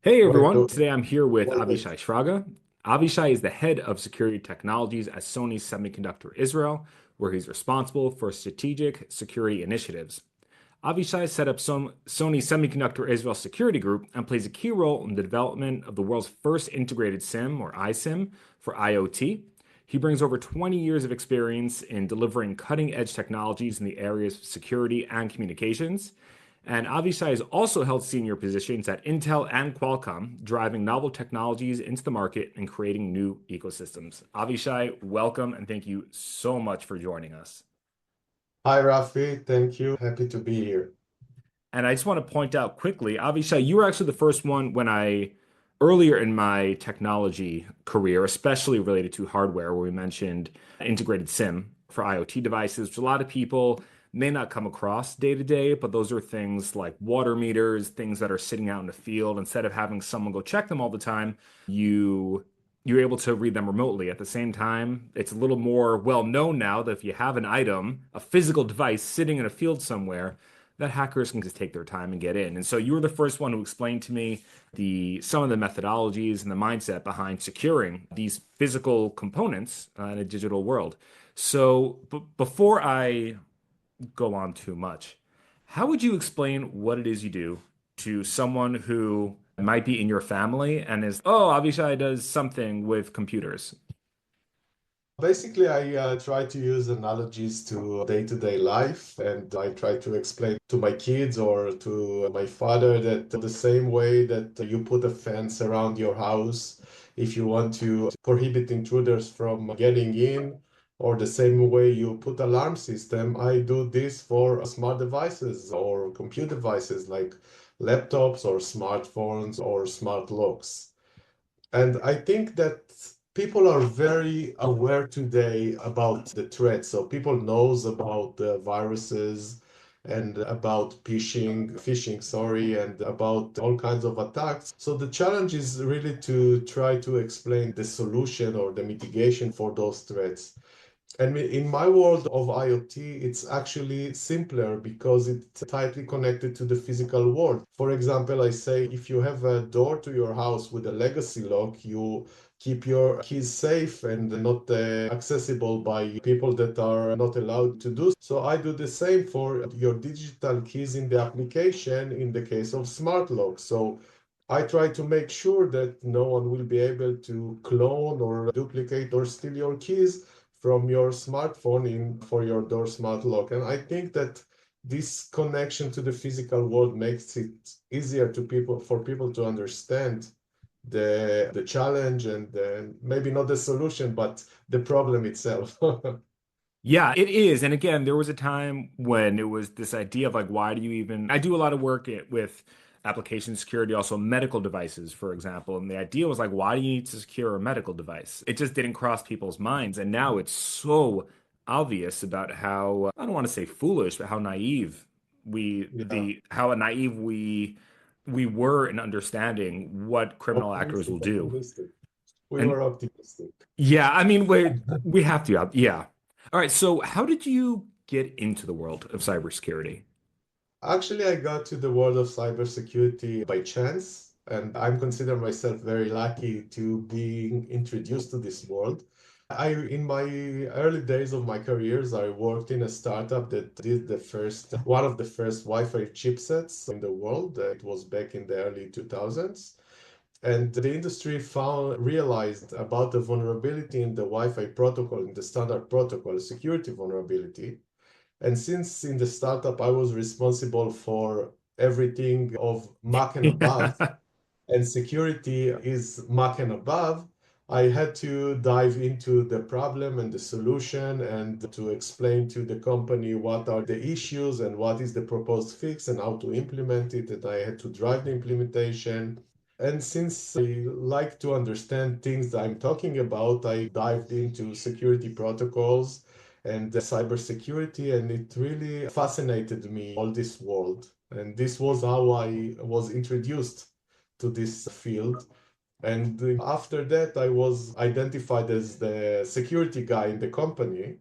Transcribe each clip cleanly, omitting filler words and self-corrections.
Hey Right. everyone, today I'm here with Avishay Shraga. Avishay is the head of security technologies at Sony Semiconductor Israel, where he's responsible for strategic security initiatives. Avishay set up some Sony Semiconductor Israel security group and plays a key role in the development of the world's first integrated SIM or iSIM for IoT. He brings over 20 years of experience in delivering cutting-edge technologies in the areas of security and communications. And Avishay has also held senior positions at Intel and Qualcomm, driving novel technologies into the market and creating new ecosystems. Avishay, welcome and thank you so much for joining us. Hi, Rafi. Thank you. Happy to be here. And I just want to point out quickly, Avishay, you were actually the first one earlier in my technology career, especially related to hardware, where we mentioned integrated SIM for IoT devices, which a lot of people may not come across day to day, but those are things like water meters, things that are sitting out in the field. Instead of having someone go check them all the time, you you're able to read them remotely. At the same time, it's a little more well known now that if you have an item, a physical device sitting in a field somewhere, that hackers can just take their time and get in. And so you were the first one who explained to me the some of the methodologies and the mindset behind securing these physical components in a digital world. So before I go on too much, how would you explain what it is you do to someone who might be in your family and is, oh, Avishai does something with computers? Basically, I try to use analogies to day-to-day life, and I try to explain to my kids or to my father that the same way that you put a fence around your house if you want to prohibit intruders from getting in, or the same way you put alarm system, I do this for smart devices or computer devices like laptops or smartphones or smart locks. And I think that people are very aware today about the threats. So people knows about the viruses and about phishing, sorry, and about all kinds of attacks. So the challenge is really to try to explain the solution or the mitigation for those threats. And in my world of IoT, it's actually simpler because it's tightly connected to the physical world. For example, I say if you have a door to your house with a legacy lock, you keep your keys safe and not accessible by people that are not allowed to do. So I do the same for your digital keys in the application in the case of smart locks. So I try to make sure that no one will be able to clone or duplicate or steal your keys from your smartphone in for your door smart lock. And I think that this connection to the physical world makes it easier to people for people to understand the challenge and maybe not the solution, but the problem itself. Yeah, it is. And again, there was a time when it was this idea of like, why do you even? I do a lot of work with application security, also medical devices, for example. And the idea was like, why do you need to secure a medical device? It just didn't cross people's minds. And now it's so obvious about how, I don't want to say foolish, but how naive Yeah, how naive we were in understanding what criminal actors will do. optimistic. We And were optimistic. yeah, I mean, we have to, yeah. All right, so how did you get into the world of cybersecurity? Actually, I got to the world of cybersecurity by chance, and I'm consider myself very lucky to being introduced to this world. In my early days of my careers, I worked in a startup that did one of the first Wi-Fi chipsets in the world. It was back in the early 2000s. And the industry realized about the vulnerability in the Wi-Fi protocol, in the standard protocol, security vulnerability. And since in the startup, I was responsible for everything of Mac and above, and security is Mac and above, I had to dive into the problem and the solution and to explain to the company what are the issues and what is the proposed fix and how to implement it. And I had to drive the implementation. And since I like to understand things that I'm talking about, I dived into security protocols and cybersecurity, and it really fascinated me, all this world. And this was how I was introduced to this field. And after that, I was identified as the security guy in the company.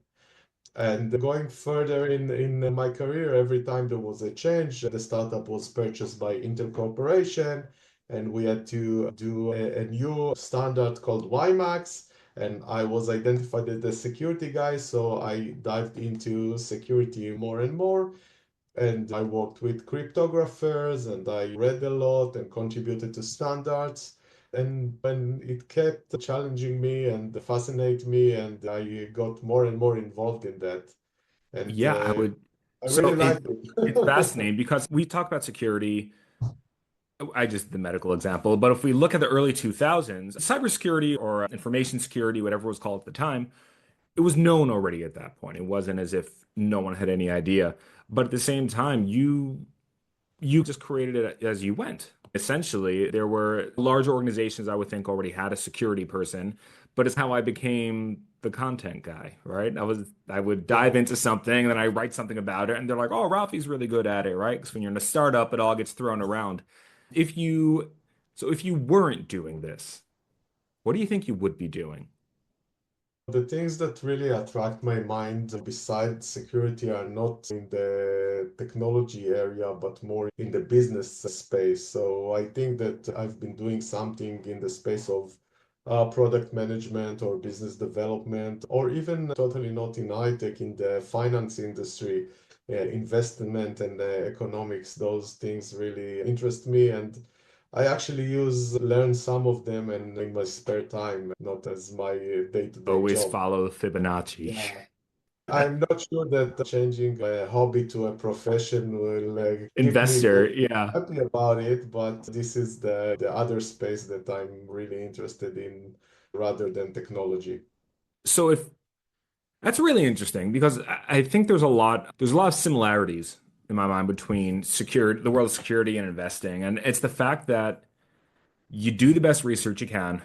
And going further in my career, every time there was a change, the startup was purchased by Intel Corporation. and we had to do a new standard called WiMAX. And I was identified as the security guy, so I dived into security more and more. And I worked with cryptographers and I read a lot and contributed to standards. And when it kept challenging me and fascinating me, and I got more and more involved in that. And Yeah, I would. I So really liked it's it. fascinating because we talk about security. I just the medical example, but if we look at the early 2000s, cybersecurity or information security, whatever it was called at the time, it was known already at that point. It wasn't as if no one had any idea. But at the same time, you just created it as you went. Essentially, there were large organizations I would think already had a security person, but it's how I became the content guy, right? I would dive Yeah. into something and then I write something about it and they're like, "Oh, Rafi's really good at it," right? Because when you're in a startup, it all gets thrown around. If you if you weren't doing this, what do you think you would be doing? The things that really attract my mind besides security are not in the technology area, but more in the business space. So I think that I've been doing something in the space of product management or business development, or even totally not in high tech, in the finance industry, investment and economics. Those things really interest me. And I actually learn some of them and in my spare time, not as my day-to-day Always job. follow Fibonacci. Yeah. I'm not sure that changing a hobby to a profession will keep me Investor, yeah. happy about it, but this is the other space that I'm really interested in rather than technology. So if That's really interesting because I think there's a lot of similarities in my mind between the world of security and investing. And it's the fact that you do the best research you can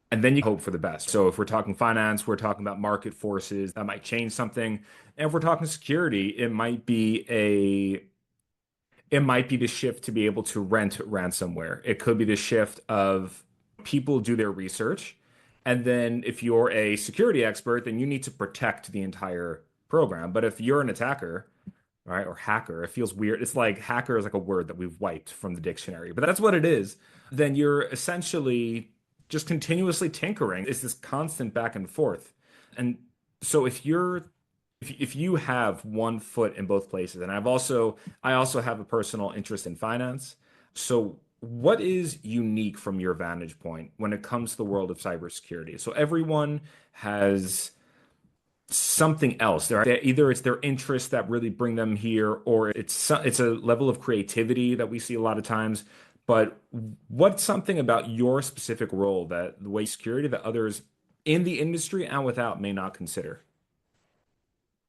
and then you hope for the best. So if we're talking finance, we're talking about market forces that might change something. And if we're talking security, it might be the shift to be able to rent ransomware. It could be the shift of people do their research. And then if you're a security expert, then you need to protect the entire program. But if you're an attacker, right, or hacker, it feels weird. It's like hacker is like a word that we've wiped from the dictionary, but that's what it is. Then you're essentially just continuously tinkering. It's this constant back and forth. And so if you have one foot in both places, and I also have a personal interest in finance. So what is unique from your vantage point when it comes to the world of cybersecurity? So everyone has something else. Either it's their interests that really bring them here, or it's a level of creativity that we see a lot of times. But what's something about your specific role that the way security that others in the industry and without may not consider?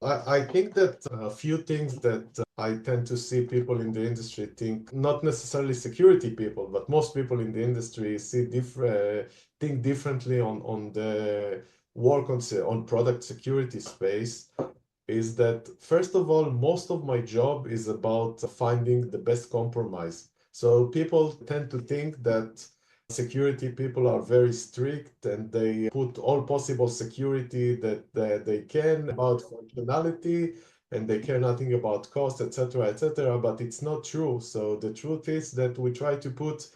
I think that a few things that I tend to see people in the industry think, not necessarily security people, but most people in the industry think differently on the work on product security space. Is that first of all, most of my job is about finding the best compromise. So people tend to think that security people are very strict and they put all possible security that they can about functionality and they care nothing about cost, etc., etc. But it's not true. So the truth is that we try to put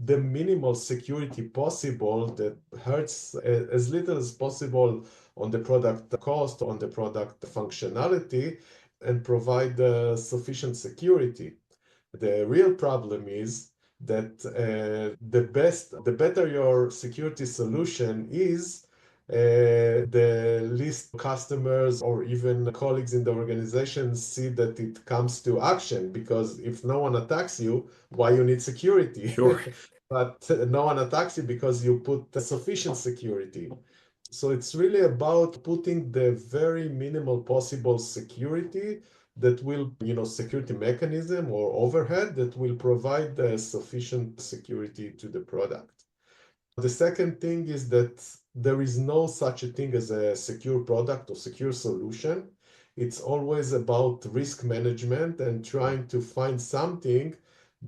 the minimal security possible that hurts as little as possible on the product cost, on the product functionality, and provide sufficient security. The real problem is that the better your security solution is, the least customers or even colleagues in the organization see that it comes to action. Because if no one attacks you, why you need security? Sure. But no one attacks you because you put sufficient security. So it's really about putting the very minimal possible security that will, security mechanism or overhead that will provide sufficient security to the product. The second thing is that there is no such a thing as a secure product or secure solution. It's always about risk management and trying to find something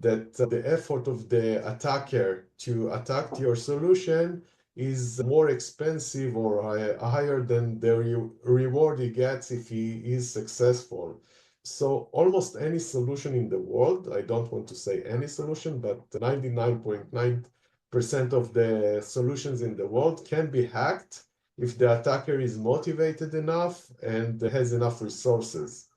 that the effort of the attacker to attack your solution is more expensive or higher than the reward he gets if he is successful. So almost any solution in the world, I don't want to say any solution, but 99.9% of the solutions in the world can be hacked if the attacker is motivated enough and has enough resources.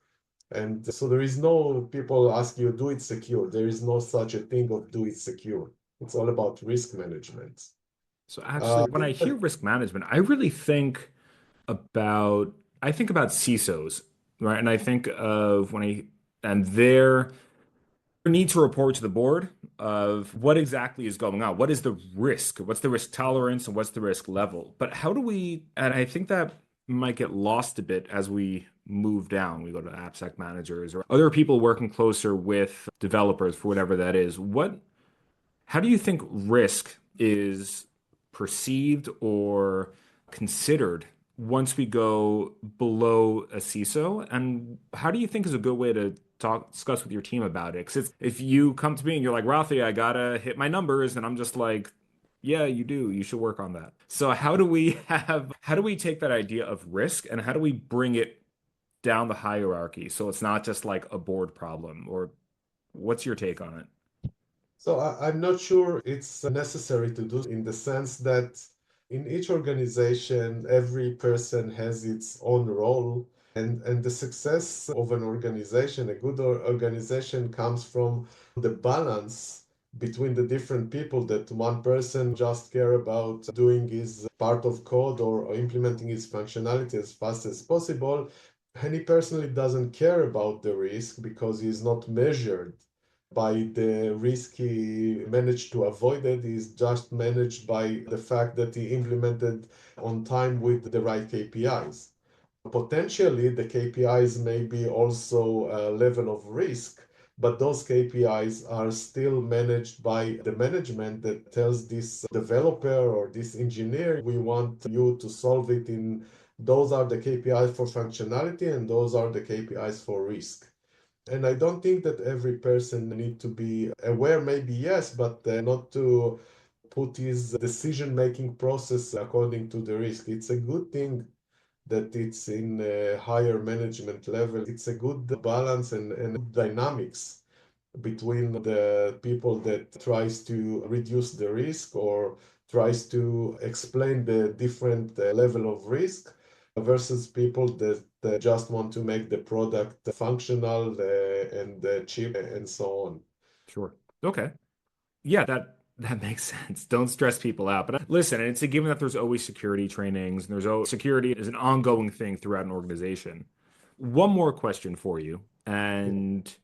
And so there is no people ask you, do it secure. There is no such a thing of do it secure. It's all about risk management. So actually, I when I think hear that risk management, I really think about I think about CISOs, right? And I think of when I and their need to report to the board of what exactly is going on. What is the risk? What's the risk tolerance and what's the risk level? But how do we, and I think that might get lost a bit as we move down. We go to AppSec managers or other people working closer with developers for whatever that is. How do you think risk is perceived or considered once we go below a CISO? And how do you think is a good way to discuss with your team about it? Because if you come to me and you're like, Rafi, I gotta hit my numbers, and I'm just like, yeah, you do. You should work on that. So how do we take that idea of risk and how do we bring it down the hierarchy so it's not just like a board problem? Or what's your take on it? so. I'm not sure it's necessary to do in the sense that in each organization, every person has its own role. And the success of an organization, a good organization, comes from the balance between the different people that one person just care about doing his part of code or implementing his functionality as fast as possible. And he personally doesn't care about the risk because he's not measured by the risk he managed to avoid it. Is just managed by the fact that he implemented on time with the right KPIs. Potentially, the KPIs may be also a level of risk, but those KPIs are still managed by the management that tells this developer or this engineer, we want you to solve it in those are the KPIs for functionality and those are the KPIs for risk. And I don't think that every person need to be aware, maybe yes, but not to put his decision-making process according to the risk. It's a good thing that it's in a higher management level. It's a good balance and dynamics between the people that tries to reduce the risk or tries to explain the different level of risk versus people that just want to make the product functional and cheap and so on. Sure. Okay. Yeah, that makes sense. Don't stress people out. But listen, it's a given that there's always security trainings and there's always security is an ongoing thing throughout an organization. One more question for you, Yeah. and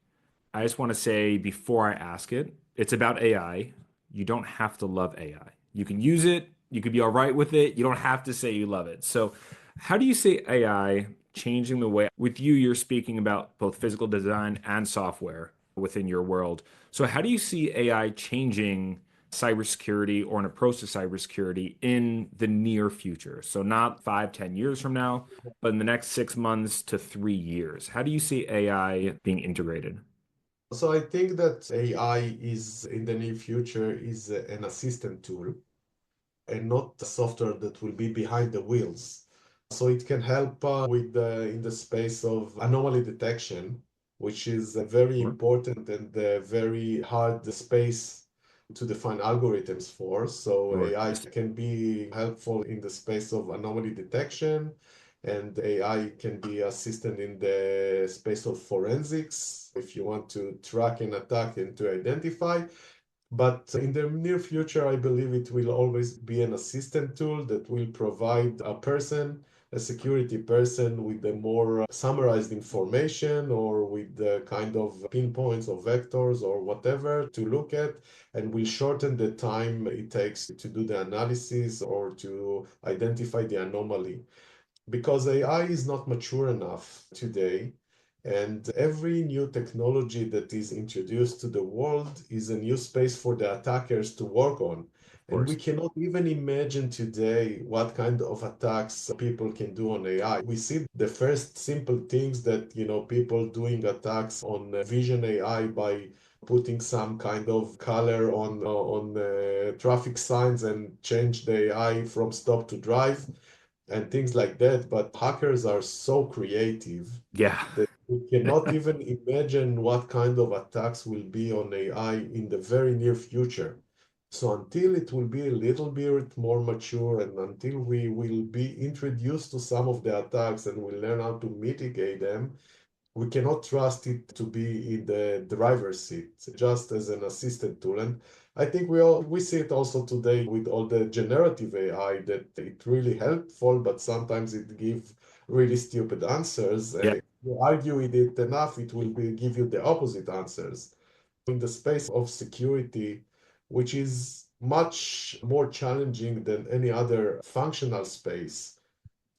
I just want to say before I ask it, it's about AI. You don't have to love AI. You can use it, you could be all right with it. You don't have to say you love it. So, how do you see AI changing the way with you you're speaking about both physical design and software within your world? So, how do you see AI changing cybersecurity or an approach to cybersecurity in the near future? So, not 5, 10 years from now, but in the next 6 months to 3 years. How do you see AI being integrated? So I think that AI is in the near future is an assistant tool and not the software that will be behind the wheels. So it can help with in the space of anomaly detection, which is a very Sure. important and very hard space to define algorithms for. So Sure. AI can be helpful in the space of anomaly detection, and AI can be assistant in the space of forensics if you want to track an attack and to identify. But in the near future, I believe it will always be an assistant tool that will provide a person, a security person, with the more summarized information or with the kind of pinpoints or vectors or whatever to look at, and will shorten the time it takes to do the analysis or to identify the anomaly because AI is not mature enough today. And every new technology that is introduced to the world is a new space for the attackers to work on. Of And we course. cannot even imagine today what kind of attacks people can do on AI. We see the first simple things that, people doing attacks on vision AI by putting some kind of color on traffic signs and change the AI from stop to drive and things like that. But hackers are so creative Yeah. We cannot even imagine what kind of attacks will be on AI in the very near future. So until it will be a little bit more mature and until we will be introduced to some of the attacks and we learn how to mitigate them, we cannot trust it to be in the driver's seat, just as an assistant tool. And I think we see it also today with all the generative AI that it really helpful, but sometimes it gives really stupid answers. And Yeah, if you argue with it enough, it will give you the opposite answers. In the space of security, which is much more challenging than any other functional space,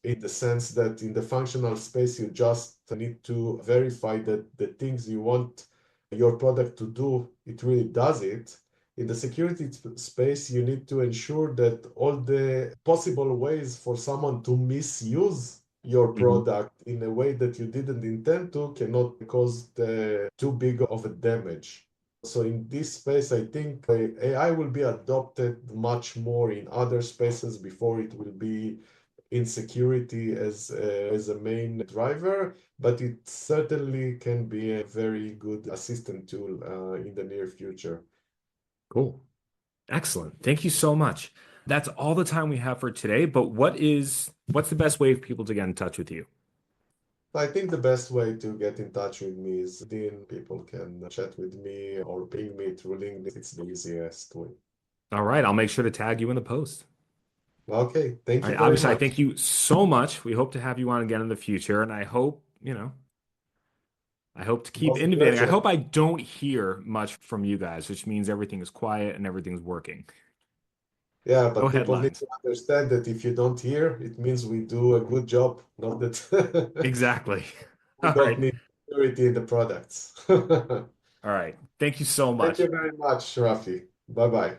in the sense that in the functional space, you just need to verify that the things you want your product to do, it really does it. In the security space, you need to ensure that all the possible ways for someone to misuse your mhm. product in a way that you didn't intend to cannot cause too big of a damage. So in this space, I think AI will be adopted much more in other spaces before it will be insecurity as a main driver, but it certainly can be a very good assistant tool in the near future. Cool. Excellent. Thank you so much. That's all the time we have for today, but what's the best way for people to get in touch with you? I think the best way to get in touch with me is then people can chat with me or ping me through LinkedIn. It's the easiest way. All right, I'll make sure to tag you in the post. Okay, thank All you right, very Avishay, much. thank you so much. We hope to have you on again in the future, and I hope to It keep was a innovating. I pleasure. hope I don't hear much from you guys, which means everything is quiet and everything's working. Yeah, No but people need headlines. to understand that if you don't hear, it means we do a good job, not that Exactly. we All don't right. need security in the products. All right. Thank you so Thank you much. very much, Rafi. Bye bye.